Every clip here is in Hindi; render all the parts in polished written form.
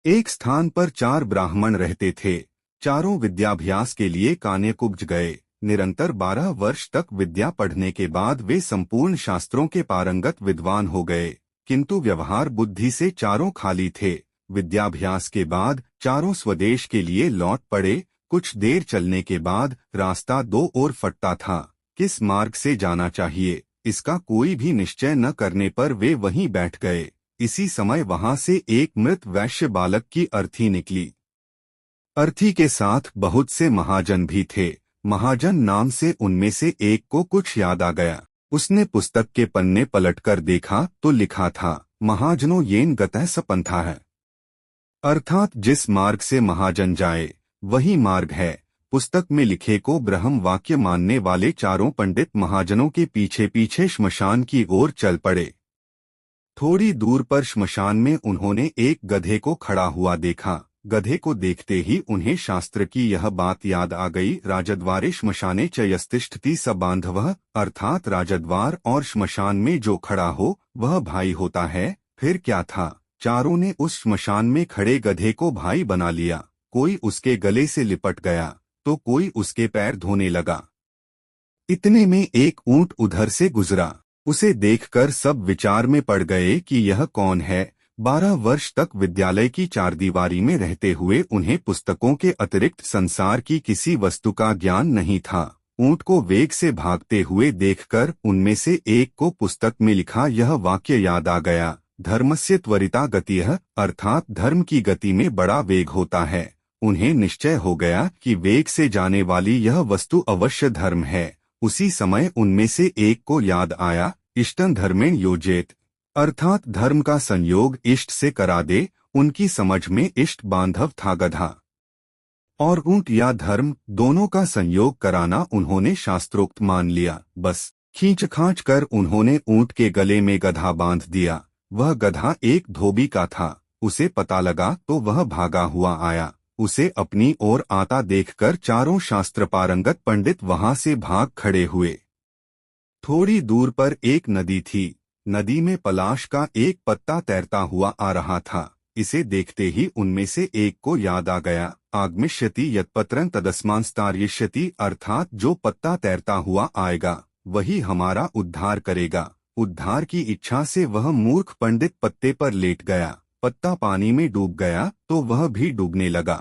एक स्थान पर 4 ब्राह्मण रहते थे। चारों विद्याभ्यास के लिए कान्यकुब्ज गए। निरंतर 12 वर्ष तक विद्या पढ़ने के बाद वे संपूर्ण शास्त्रों के पारंगत विद्वान हो गए, किंतु व्यवहार बुद्धि से चारों खाली थे। विद्याभ्यास के बाद चारों स्वदेश के लिए लौट पड़े। कुछ देर चलने के बाद रास्ता दो ओर फटता था। किस मार्ग से जाना चाहिए, इसका कोई भी निश्चय न करने पर वे वहीं बैठ गए। इसी समय वहां से एक मृत वैश्य बालक की अर्थी निकली। अर्थी के साथ बहुत से महाजन भी थे। महाजन नाम से उनमें से एक को कुछ याद आ गया। उसने पुस्तक के पन्ने पलटकर देखा तो लिखा था, महाजनों येन गतः स पंथा है, अर्थात जिस मार्ग से महाजन जाए वही मार्ग है। पुस्तक में लिखे को ब्रह्म वाक्य मानने वाले चारों पंडित महाजनों के पीछे पीछे श्मशान की ओर चल पड़े। थोड़ी दूर पर श्मशान में उन्होंने एक गधे को खड़ा हुआ देखा। गधे को देखते ही उन्हें शास्त्र की यह बात याद आ गई, राजद्वारे श्मशाने च यस्तिष्ठति स बांधवः, अर्थात राजद्वार और श्मशान में जो खड़ा हो वह भाई होता है। फिर क्या था, चारों ने उस श्मशान में खड़े गधे को भाई बना लिया। कोई उसके गले से लिपट गया तो कोई उसके पैर धोने लगा। इतने में एक ऊंट उधर से गुजरा। उसे देखकर सब विचार में पड़ गए कि यह कौन है। 12 वर्ष तक विद्यालय की चारदीवारी में रहते हुए उन्हें पुस्तकों के अतिरिक्त संसार की किसी वस्तु का ज्ञान नहीं था। ऊंट को वेग से भागते हुए देखकर उनमें से एक को पुस्तक में लिखा यह वाक्य याद आ गया, धर्मस्य त्वरिता गतिः, अर्थात धर्म की गति में बड़ा वेग होता है। उन्हें निश्चय हो गया कि वेग से जाने वाली यह वस्तु अवश्य धर्म है। उसी समय उनमें से एक को याद आया, इष्टं धर्मेण योजयेत्, अर्थात धर्म का संयोग इष्ट से करा दे। उनकी समझ में इष्ट बांधव था गधा और ऊंट या धर्म, दोनों का संयोग कराना उन्होंने शास्त्रोक्त मान लिया। बस खींच खांच कर उन्होंने ऊंट के गले में गधा बांध दिया। वह गधा एक धोबी का था। उसे पता लगा तो वह भागा हुआ आया। उसे अपनी ओर आता देखकर चारों शास्त्र पारंगत पंडित वहां से भाग खड़े हुए। थोड़ी दूर पर एक नदी थी। नदी में पलाश का एक पत्ता तैरता हुआ आ रहा था। इसे देखते ही उनमें से एक को याद आ गया, आगमिष्यति यत्पत्रं तदस्मांस्तार्यष्यति, अर्थात जो पत्ता तैरता हुआ आएगा वही हमारा उद्धार करेगा। उद्धार की इच्छा से वह मूर्ख पंडित पत्ते पर लेट गया। पत्ता पानी में डूब गया तो वह भी डूबने लगा।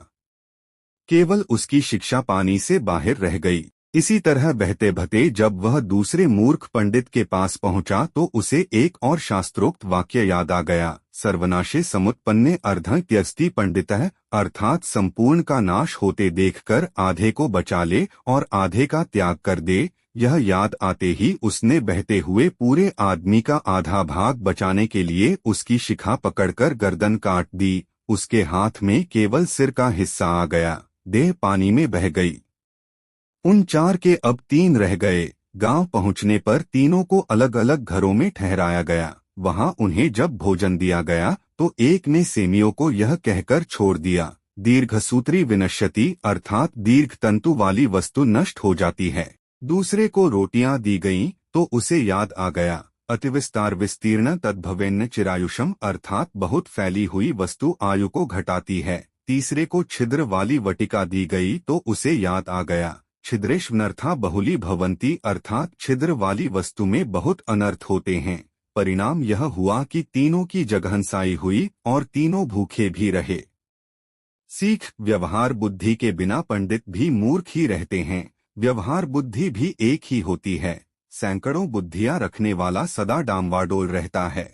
केवल उसकी शिक्षा पानी से बाहर रह गई। इसी तरह बहते बहते जब वह दूसरे मूर्ख पंडित के पास पहुंचा तो उसे एक और शास्त्रोक्त वाक्य याद आ गया, सर्वनाशे समुत्पन्ने अर्धं त्यजति पंडितः, अर्थात संपूर्ण का नाश होते देखकर आधे को बचा ले और आधे का त्याग कर दे। यह याद आते ही उसने बहते हुए पूरे आदमी का आधा भाग बचाने के लिए उसकी शिखा पकड़कर गर्दन काट दी। उसके हाथ में केवल सिर का हिस्सा आ गया। देह पानी में बह गई। उन 4 के अब 3 रह गए। गांव पहुंचने पर तीनों को अलग अलग घरों में ठहराया गया। वहां उन्हें जब भोजन दिया गया तो एक ने सेमियों को यह कहकर छोड़ दिया, दीर्घसूत्री विनश्यति, अर्थात दीर्घ तंतु वाली वस्तु नष्ट हो जाती है। दूसरे को रोटियां दी गईं तो उसे याद आ गया, अतिविस्तार विस्तीर्ण तद्भवेन्न चिरायुषम, अर्थात बहुत फैली हुई वस्तु आयु को घटाती है। तीसरे को छिद्र वाली वटिका दी गई तो उसे याद आ गया, छिद्रेष्वनर्था बहुली भवंती, अर्थात छिद्र वाली वस्तु में बहुत अनर्थ होते हैं। परिणाम यह हुआ कि तीनों की जगहंसाई हुई और तीनों भूखे भी रहे। सीख, व्यवहार बुद्धि के बिना पंडित भी मूर्ख ही रहते हैं। व्यवहार बुद्धि भी एक ही होती है। सैकड़ों बुद्धियां रखने वाला सदा डांवाडोल रहता है।